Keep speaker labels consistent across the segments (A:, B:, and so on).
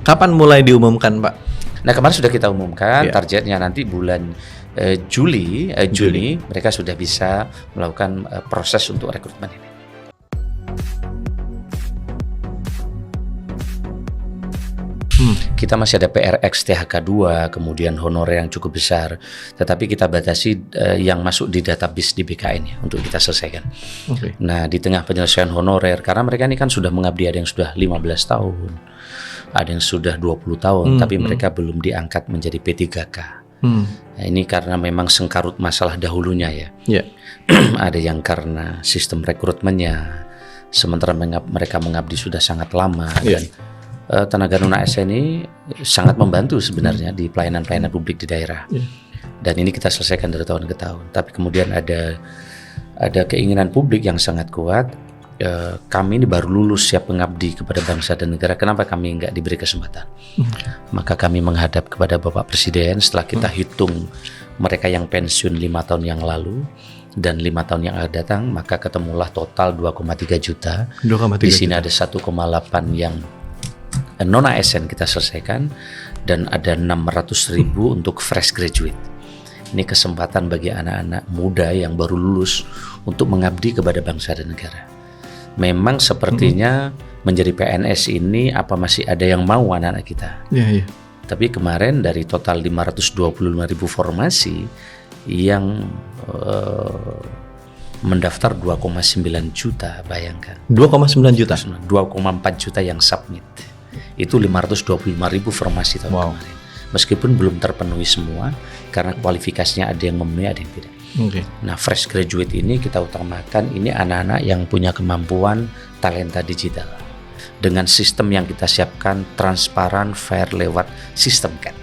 A: Kapan mulai diumumkan, Pak?
B: Nah, kemarin sudah kita umumkan,
A: Ya.
B: targetnya nanti bulan Juni mereka sudah bisa melakukan proses untuk rekrutmen ini. Kita masih ada PRX THK 2, kemudian honorer yang cukup besar, tetapi kita batasi yang masuk di database di BKN ya, untuk kita selesaikan.
A: Okay.
B: Nah, di tengah penyelesaian honorer, karena mereka ini kan sudah mengabdi, ada yang sudah 15 tahun, ada yang sudah 20 tahun, tapi mereka belum diangkat menjadi P3K. Nah, ini karena memang sengkarut masalah dahulunya ya.
A: Yeah.
B: Ada yang karena sistem rekrutmennya, sementara mereka mengabdi sudah sangat lama. Dan tenaga non ASN ini sangat membantu sebenarnya di pelayanan-pelayanan publik di daerah. Dan ini kita selesaikan dari tahun ke tahun. Tapi kemudian ada keinginan publik yang sangat kuat. Kami ini baru lulus siap mengabdi kepada bangsa dan negara. Kenapa kami nggak diberi kesempatan? Maka kami menghadap kepada Bapak Presiden setelah kita hitung mereka yang pensiun 5 tahun yang lalu dan 5 tahun yang akan datang, maka ketemulah total 2,3 juta.
A: 2,3
B: Di sini
A: juta.
B: ada 1,8 yang non ASN kita selesaikan dan ada 600.000 untuk fresh graduate. Ini kesempatan bagi anak-anak muda yang baru lulus untuk mengabdi kepada bangsa dan negara. Memang sepertinya menjadi PNS ini apa masih ada yang mau anak-anak kita.
A: Iya.
B: Tapi kemarin dari total 525.000 formasi yang mendaftar 2,9 juta, bayangkan.
A: 2,9 juta.
B: 2,4 juta yang submit. Itu 525.000 formasi tahun kemarin. Meskipun belum terpenuhi semua karena kualifikasinya ada yang memenuhi, ada yang tidak.
A: Okay.
B: Nah, fresh graduate ini kita utamakan ini anak-anak yang punya kemampuan talenta digital. Dengan sistem yang kita siapkan transparan, fair lewat sistem kan.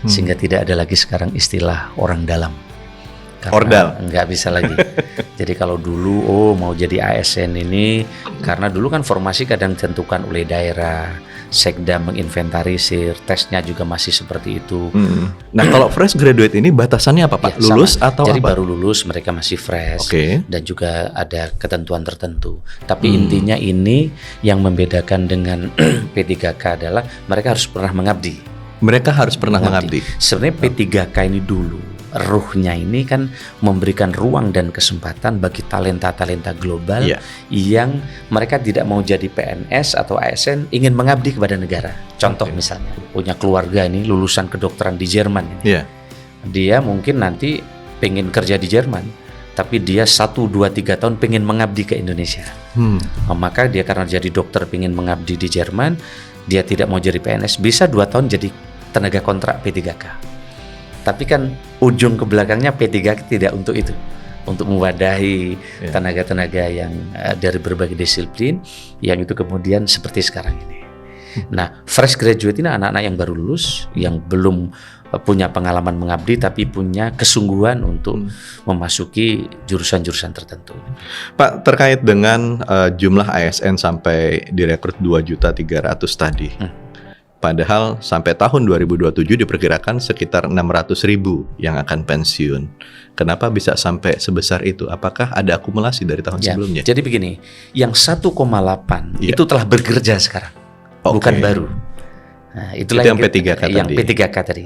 B: Sehingga tidak ada lagi sekarang istilah orang dalam.
A: Ordal.
B: Nggak bisa lagi. Jadi kalau dulu mau jadi ASN ini, karena dulu kan formasi kadang ditentukan oleh daerah, Sekda menginventarisir, tesnya juga masih seperti itu.
A: Nah, kalau fresh graduate ini batasannya apa, Pak?
B: Ya,
A: Lulus
B: sama.
A: atau
B: Jadi
A: apa?
B: baru lulus mereka masih fresh.
A: Oke.
B: Dan juga ada ketentuan tertentu. Tapi intinya ini yang membedakan dengan P3K adalah mereka harus pernah mengabdi.
A: Mereka harus pernah mengabdi.
B: Sebenarnya P3K ini dulu ruhnya ini kan memberikan ruang dan kesempatan bagi talenta-talenta global yang mereka tidak mau jadi PNS atau ASN, ingin mengabdi kepada negara. Contoh misalnya punya keluarga ini lulusan kedokteran di Jerman ini. Dia mungkin nanti pengen kerja di Jerman, tapi dia 1, 2, 3 tahun pengen mengabdi ke Indonesia. Maka dia karena jadi dokter pengen mengabdi di Jerman, dia tidak mau jadi PNS, bisa 2 tahun jadi tenaga kontrak P3K. Tapi kan ujung ke belakangnya P3K tidak untuk itu, untuk mewadahi tenaga-tenaga yang dari berbagai disiplin, yang itu kemudian seperti sekarang ini. Nah, fresh graduate ini anak-anak yang baru lulus, yang belum punya pengalaman mengabdi, tapi punya kesungguhan untuk memasuki jurusan-jurusan tertentu.
A: Pak, terkait dengan jumlah ASN sampai direkrut 2.300.000 tadi. Padahal sampai tahun 2027 diperkirakan sekitar 600.000 yang akan pensiun. Kenapa bisa sampai sebesar itu? Apakah ada akumulasi dari tahun sebelumnya?
B: Jadi begini, yang 1,8 itu telah bekerja sekarang, bukan baru. Nah, itulah
A: itu yang P3K tadi.
B: Yang P3K tadi.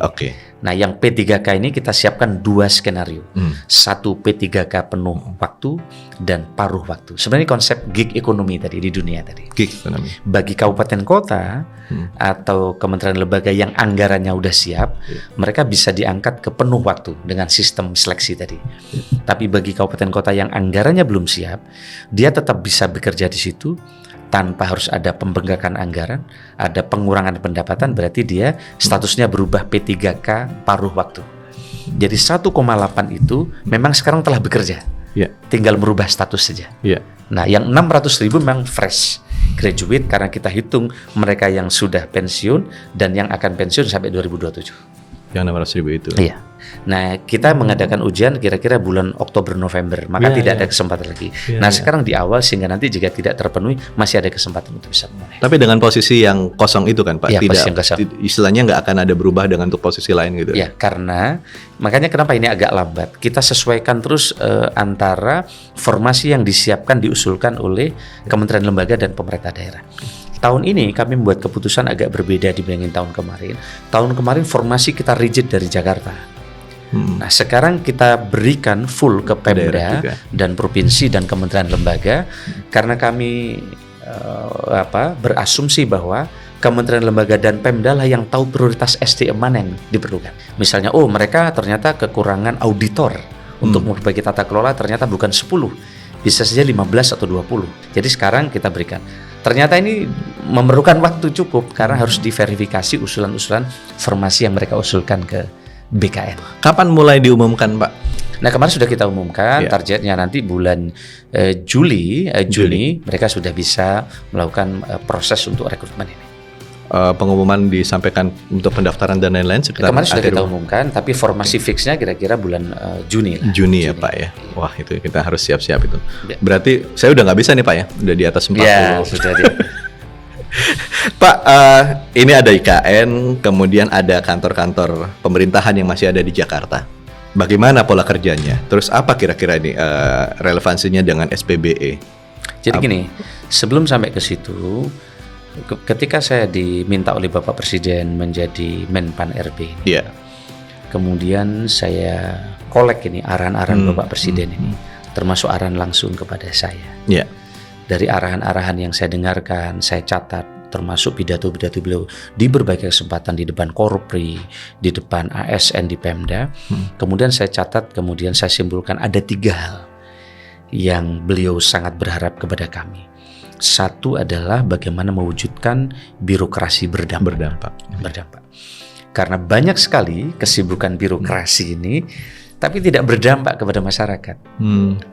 B: Nah, yang P3K ini kita siapkan 2 skenario. Satu P3K penuh waktu dan paruh waktu. Sebenarnya konsep gig ekonomi tadi di dunia tadi.
A: Gig ekonomi.
B: Bagi kabupaten kota atau kementerian lembaga yang anggarannya udah siap, mereka bisa diangkat ke penuh waktu dengan sistem seleksi tadi. Tapi bagi kabupaten kota yang anggarannya belum siap, dia tetap bisa bekerja di situ tanpa harus ada pembengkakan anggaran, ada pengurangan pendapatan, berarti dia statusnya berubah P3K paruh waktu. Jadi 1,8 itu memang sekarang telah bekerja, tinggal merubah status saja. Nah, yang 600.000 memang fresh graduate karena kita hitung mereka yang sudah pensiun dan yang akan pensiun sampai 2027.
A: Yang 600.000 itu?
B: Iya. Nah, kita mengadakan ujian kira-kira bulan Oktober-November, maka tidak ada kesempatan lagi. Sekarang di awal sehingga nanti jika tidak terpenuhi masih ada kesempatan untuk bisa memulai.
A: Tapi dengan posisi yang kosong itu kan, Pak? Istilahnya nggak akan ada berubah dengan untuk posisi lain gitu?
B: Ya, karena makanya kenapa ini agak lambat. Kita sesuaikan terus antara formasi yang disiapkan, diusulkan oleh kementerian lembaga dan pemerintah daerah. Tahun ini kami membuat keputusan agak berbeda dibandingin tahun kemarin. Tahun kemarin formasi kita rigid dari Jakarta. Nah, sekarang kita berikan full ke Pemda dan provinsi dan kementerian lembaga karena kami berasumsi bahwa kementerian lembaga dan Pemda lah yang tahu prioritas SDM mana yang diperlukan. Misalnya, mereka ternyata kekurangan auditor untuk memperbaiki tata kelola, ternyata bukan 10, bisa saja 15 atau 20. Jadi sekarang kita berikan. Ternyata ini memerlukan waktu cukup karena harus diverifikasi usulan-usulan formasi yang mereka usulkan ke BKN.
A: Kapan mulai diumumkan, Pak?
B: Nah, kemarin sudah kita umumkan, targetnya nanti bulan Juni mereka sudah bisa melakukan proses untuk rekrutmen ini.
A: Pengumuman disampaikan untuk pendaftaran dan lain-lain sekitar
B: kemarin sudah kita umumkan, tapi formasi fixnya kira-kira bulan Juni lah.
A: Juni ya Pak ya. Wah, itu kita harus siap-siap itu. Berarti saya udah nggak bisa nih Pak ya, udah di atas 40.
B: Ya, sudah di
A: Pak, ini ada IKN, kemudian ada kantor-kantor pemerintahan yang masih ada di Jakarta. Bagaimana pola kerjanya? Terus apa kira-kira ini relevansinya dengan SPBE?
B: Jadi gini, sebelum sampai ke situ, ketika saya diminta oleh Bapak Presiden menjadi Menpan RB, kemudian saya kolek ini arahan-arahan Bapak Presiden ini, termasuk arahan langsung kepada saya. Dari arahan-arahan yang saya dengarkan, saya catat, termasuk pidato-pidato beliau di berbagai kesempatan di depan Korpri, di depan ASN di Pemda. Kemudian saya catat, kemudian saya simpulkan ada 3 hal yang beliau sangat berharap kepada kami. Satu adalah bagaimana mewujudkan birokrasi berdampak. Karena banyak sekali kesibukan birokrasi ini, tapi tidak berdampak kepada masyarakat.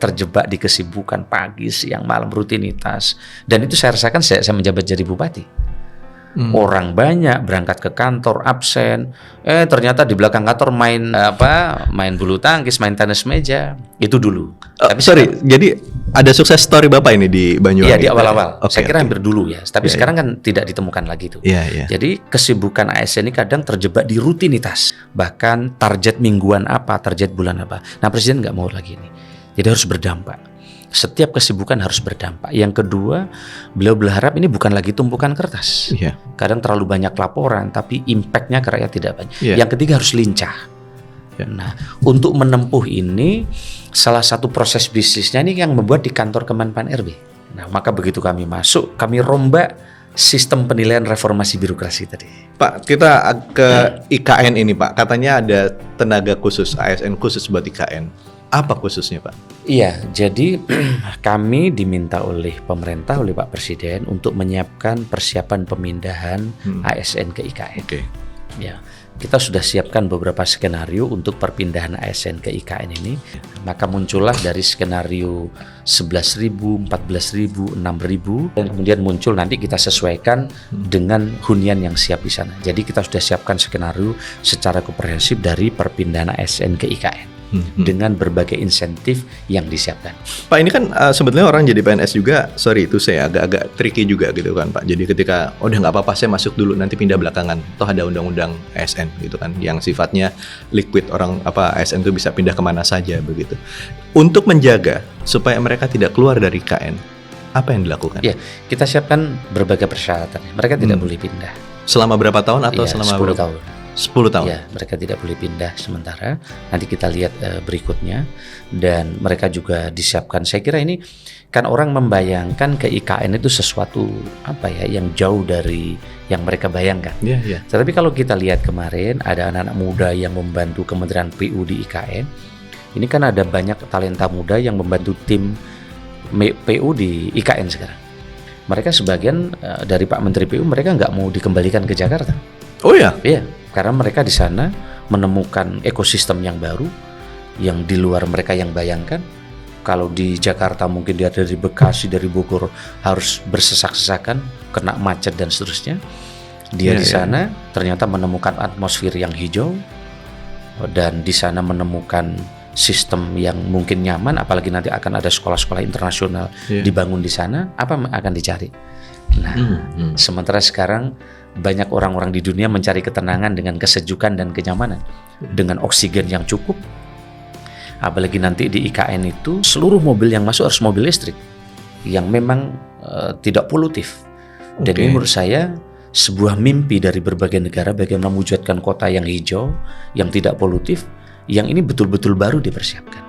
B: Terjebak di kesibukan pagi, siang, malam, rutinitas. Dan itu saya rasakan saya menjabat jadi bupati. Orang banyak berangkat ke kantor absen, ternyata di belakang kantor main bulu tangkis, main tenis meja. Itu dulu. Tapi
A: jadi ada sukses story Bapak ini di Banyuwangi?
B: Iya, di awal-awal. Saya kira hampir dulu ya. Tapi sekarang kan tidak ditemukan lagi itu. Jadi kesibukan ASN ini kadang terjebak di rutinitas. Bahkan target mingguan apa, target bulan apa. Nah, Presiden nggak mau lagi ini. Jadi harus berdampak. Setiap kesibukan harus berdampak. Yang kedua, beliau berharap ini bukan lagi tumpukan kertas. Kadang terlalu banyak laporan, tapi impact-nya ke rakyat tidak banyak. Yang ketiga harus lincah. Nah, untuk menempuh ini, salah satu proses bisnisnya ini yang membuat di kantor Kemenpan RB. Nah, maka begitu kami masuk, kami rombak sistem penilaian reformasi birokrasi tadi.
A: Pak, kita ke IKN ini Pak. Katanya ada tenaga khusus, ASN khusus buat IKN. Apa khususnya Pak?
B: Iya, jadi kami diminta oleh pemerintah, oleh Pak Presiden untuk menyiapkan persiapan pemindahan ASN ke IKN. Ya, kita sudah siapkan beberapa skenario untuk perpindahan ASN ke IKN ini. Maka muncullah dari skenario 11.000, 14.000, 6.000, dan kemudian muncul nanti kita sesuaikan dengan hunian yang siap di sana. Jadi kita sudah siapkan skenario secara komprehensif dari perpindahan ASN ke IKN. Dengan berbagai insentif yang disiapkan.
A: Pak, ini kan sebetulnya orang jadi PNS juga, itu saya agak tricky juga gitu kan Pak. Jadi ketika udah nggak apa-apa saya masuk dulu nanti pindah belakangan. Toh ada undang-undang ASN gitu kan, yang sifatnya liquid, orang ASN itu bisa pindah kemana saja begitu. Untuk menjaga supaya mereka tidak keluar dari KN, apa yang dilakukan?
B: Ya, kita siapkan berbagai persyaratan. Mereka tidak boleh pindah.
A: Selama berapa tahun atau selama
B: 10 tahun?
A: 10 tahun.
B: Ya, mereka tidak boleh pindah sementara. Nanti kita lihat berikutnya. Dan mereka juga disiapkan. Saya kira ini kan orang membayangkan ke IKN itu sesuatu yang jauh dari yang mereka bayangkan. Tetapi kalau kita lihat kemarin ada anak-anak muda yang membantu Kementerian PU di IKN. Ini kan ada banyak talenta muda yang membantu tim PU di IKN sekarang. Mereka sebagian dari Pak Menteri PU mereka nggak mau dikembalikan ke Jakarta.
A: Oh ya?
B: Iya, karena mereka di sana menemukan ekosistem yang baru yang di luar mereka yang bayangkan. Kalau di Jakarta mungkin dia dari Bekasi, dari Bogor harus bersesak-sesakan, kena macet dan seterusnya. Dia di sana ternyata menemukan atmosfer yang hijau dan di sana menemukan sistem yang mungkin nyaman, apalagi nanti akan ada sekolah-sekolah internasional dibangun di sana. Apa akan dicari? Nah, sementara sekarang banyak orang-orang di dunia mencari ketenangan dengan kesejukan dan kenyamanan, dengan oksigen yang cukup. Apalagi nanti di IKN itu seluruh mobil yang masuk harus mobil listrik yang memang tidak polutif. Dan ini menurut saya sebuah mimpi dari berbagai negara bagaimana mewujudkan kota yang hijau, yang tidak polutif, yang ini betul-betul baru dipersiapkan.